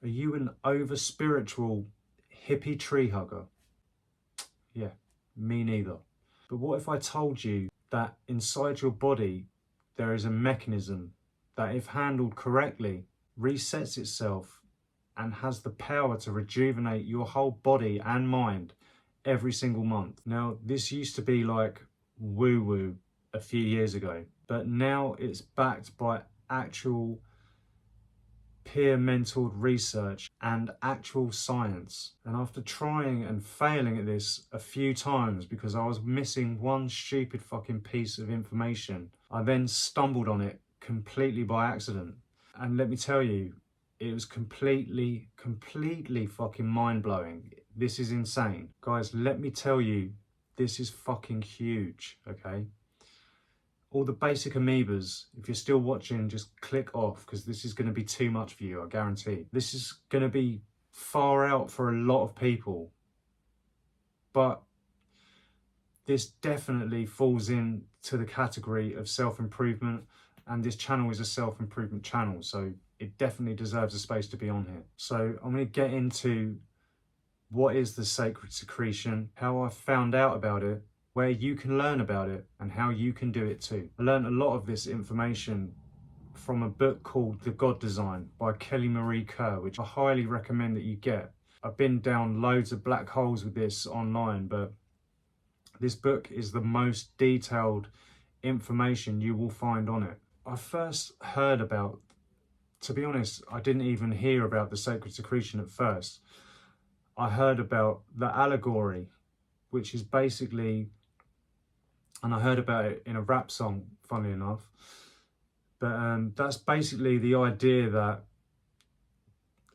Are you an over spiritual hippie tree hugger? Yeah, me neither. But what if I told you that inside your body there is a mechanism that, if handled correctly, resets itself and has the power to rejuvenate your whole body and mind every single month? Now, this used to be like woo-woo a few years ago, but now it's backed by actual peer-mentored research and actual science. And after trying and failing at this a few times because I was missing one stupid fucking piece of information, I then stumbled on it completely by accident. And let me tell you, it was completely fucking mind-blowing. This is insane. Guys, let me tell you, this is fucking huge, okay? All the basic amoebas, if you're still watching, just click off, because this is going to be too much for you, I guarantee. This is going to be far out for a lot of people. But this definitely falls into the category of self-improvement, and this channel is a self-improvement channel, so it definitely deserves a space to be on here. So I'm going to get into what is the sacred secretion, how I found out about it, where you can learn about it, and how you can do it too. I learned a lot of this information from a book called The God Design by Kelly Marie Kerr, which I highly recommend that you get. I've been down loads of black holes with this online, but this book is the most detailed information you will find on it. I first heard about, to be honest, I didn't even hear about the sacred secretion at first. I heard about the allegory, which is basically, and I heard about it in a rap song, funnily enough, but that's basically the idea that,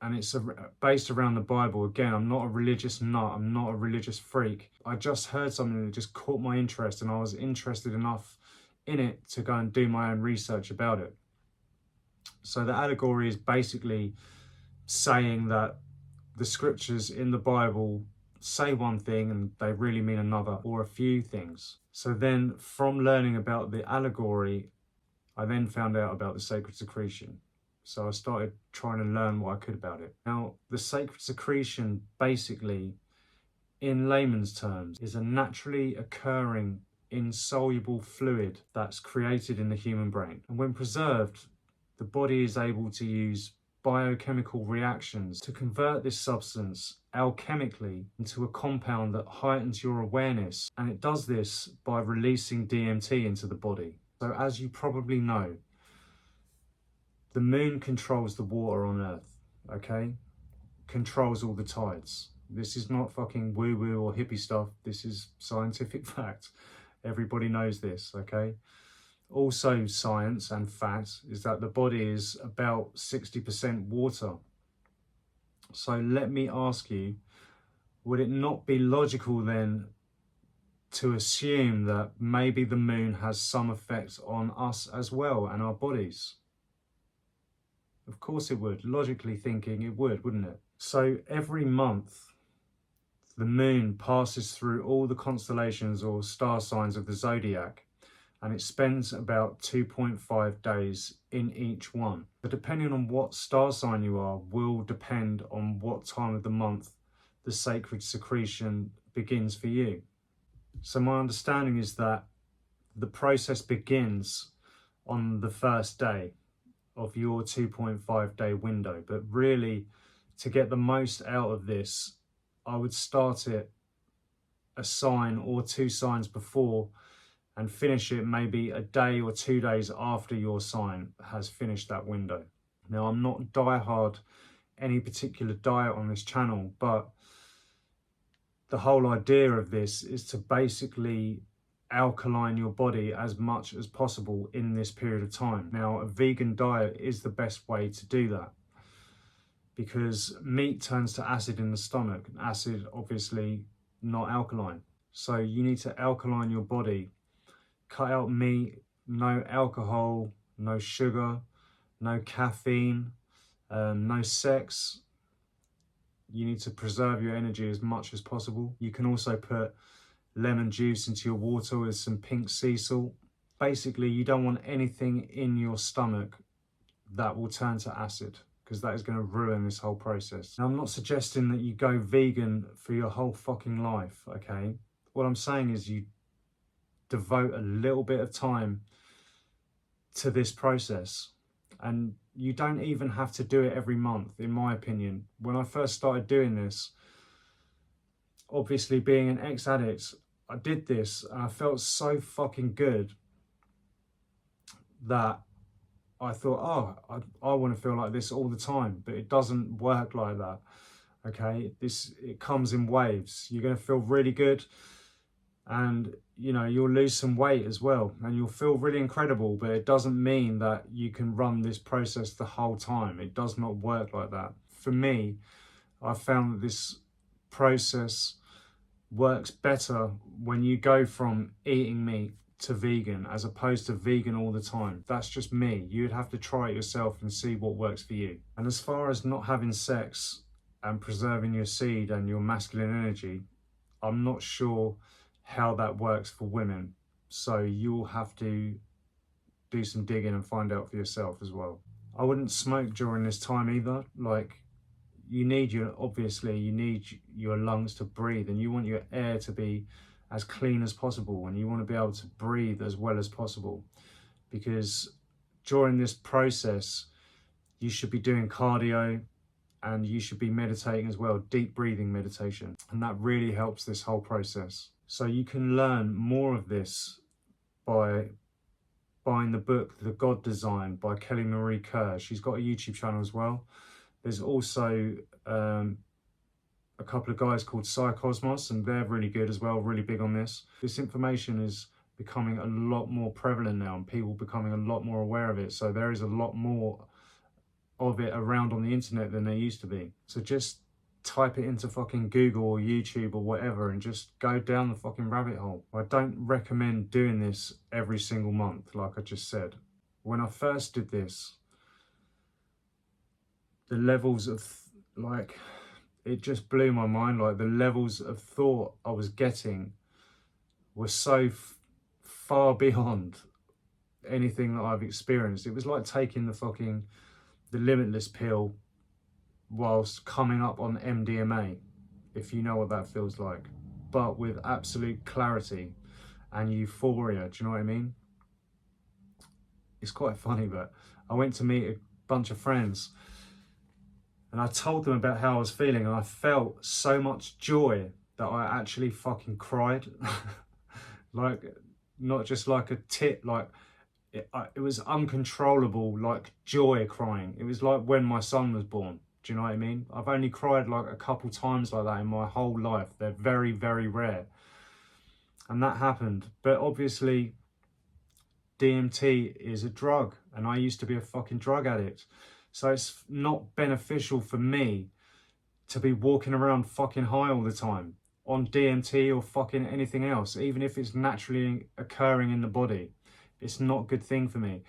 and it's based around the Bible. Again, I'm not a religious nut, I'm not a religious freak. I just heard something that just caught my interest, and I was interested enough in it to go and do my own research about it. So the allegory is basically saying that the scriptures in the Bible say one thing and they really mean another, or a few things. So then from learning about the allegory, I then found out about the sacred secretion. So I started trying to learn what I could about it. Now, the sacred secretion, basically, in layman's terms, is a naturally occurring insoluble fluid that's created in the human brain. And when preserved, the body is able to use biochemical reactions to convert this substance alchemically into a compound that heightens your awareness, and it does this by releasing DMT into the body. So as you probably know, the moon controls the water on Earth, okay? Controls all the tides. This is not fucking woo-woo or hippie stuff. This is scientific fact. Everybody knows this, okay? Also science and fact is that the body is about 60% water. So let me ask you, would it not be logical then to assume that maybe the moon has some effect on us as well and our bodies? Of course it would. Logically thinking, it would, wouldn't it? So every month, the moon passes through all the constellations or star signs of the zodiac, and it spends about 2.5 days in each one. But depending on what star sign you are will depend on what time of the month the sacred secretion begins for you. So my understanding is that the process begins on the first day of your 2.5 day window. But really, to get the most out of this, I would start it a sign or two signs before and finish it maybe a day or 2 days after your sign has finished that window. Now, I'm not diehard any particular diet on this channel, but the whole idea of this is to basically alkaline your body as much as possible in this period of time. Now, a vegan diet is the best way to do that, because meat turns to acid in the stomach. Acid, obviously, not alkaline. So you need to alkaline your body. Cut out meat, no alcohol, no sugar, no caffeine, no sex. You need to preserve your energy as much as possible. You can also put lemon juice into your water with some pink sea salt. Basically, you don't want anything in your stomach that will turn to acid, because that is going to ruin this whole process. Now, I'm not suggesting that you go vegan for your whole fucking life, okay? What I'm saying is you devote a little bit of time to this process, and you don't even have to do it every month, in my opinion. When I first started doing this, obviously being an ex-addict, I did this and I felt so fucking good that I thought, oh, I want to feel like this all the time, but it doesn't work like that. Okay, it comes in waves. You're going to feel really good, and you'll lose some weight as well, and you'll feel really incredible, but it doesn't mean that you can run this process the whole time. It does not work like that. For me, I found that this process works better when you go from eating meat to vegan as opposed to vegan all the time. That's just me. You'd have to try it yourself and see what works for you. And as far as not having sex and preserving your seed and your masculine energy, I'm not sure how that works for women. So you'll have to do some digging and find out for yourself as well. I wouldn't smoke during this time either. Like, you need your lungs to breathe, and you want your air to be as clean as possible, and you want to be able to breathe as well as possible, because during this process you should be doing cardio and you should be meditating as well, deep breathing meditation, and that really helps this whole process. So you can learn more of this by buying the book The God Design by Kelly Marie Kerr. She's got a YouTube channel as well. There's also a couple of guys called Psychosmos, and they're really good as well, really big on this. This information is becoming a lot more prevalent now, and people becoming a lot more aware of it. So there is a lot more of it around on the internet than there used to be. So just type it into fucking Google or YouTube or whatever and just go down the fucking rabbit hole. I don't recommend doing this every single month, like I just said. When I first did this, the levels of it just blew my mind. Like, the levels of thought I was getting were so far beyond anything that I've experienced. It was like taking the limitless pill whilst coming up on MDMA, if you know what that feels like, but with absolute clarity and euphoria. Do you know what I mean? It's quite funny, but I went to meet a bunch of friends and I told them about how I was feeling, and I felt so much joy that I actually fucking cried. Like, not just like a tit, like it was uncontrollable, like joy crying. It was like when my son was born. Do you know what I mean? I've only cried like a couple times like that in my whole life. They're very, very rare. And that happened. But obviously, DMT is a drug, and I used to be a fucking drug addict. So it's not beneficial for me to be walking around fucking high all the time on DMT or fucking anything else, even if it's naturally occurring in the body. It's not a good thing for me.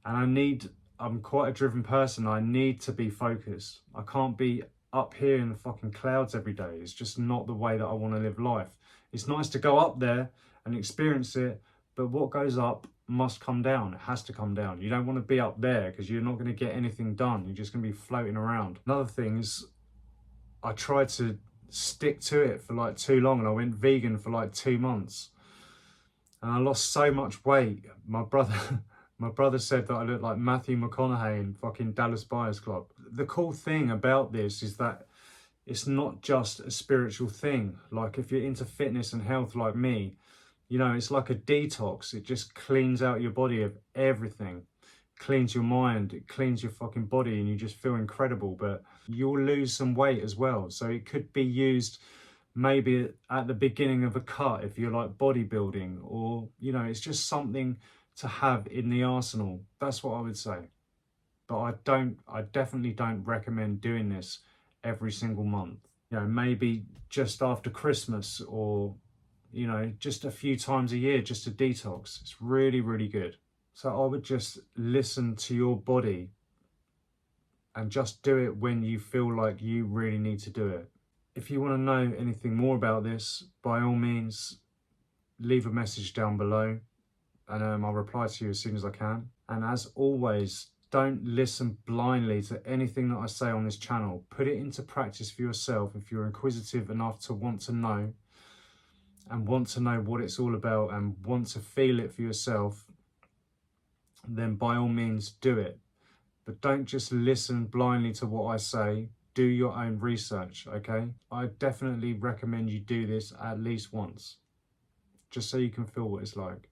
And I'm quite a driven person. I need to be focused. I can't be up here in the fucking clouds every day. It's just not the way that I want to live life. It's nice to go up there and experience it, but what goes up must come down. It has to come down. You don't want to be up there because you're not going to get anything done. You're just going to be floating around. Another thing is, I tried to stick to it for like too long, and I went vegan for like 2 months, and I lost so much weight. My brother said that I looked like Matthew McConaughey in fucking Dallas Buyers Club. The cool thing about this is that it's not just a spiritual thing. Like, if you're into fitness and health like me, it's like a detox. It just cleans out your body of everything. Cleans your mind, it cleans your fucking body, and you just feel incredible. But you'll lose some weight as well. So it could be used maybe at the beginning of a cut if you're like bodybuilding, or, it's just something to have in the arsenal. That's what I would say. But I definitely don't recommend doing this every single month. Maybe just after Christmas, or just a few times a year, just to detox. It's really, really good. So I would just listen to your body and just do it when you feel like you really need to do it. If you want to know anything more about this, by all means, leave a message down below, and I'll reply to you as soon as I can. And as always, don't listen blindly to anything that I say on this channel. Put it into practice for yourself if you're inquisitive enough to want to know, and want to know what it's all about and want to feel it for yourself, then by all means do it. But don't just listen blindly to what I say. Do your own research, okay? I definitely recommend you do this at least once, just so you can feel what it's like.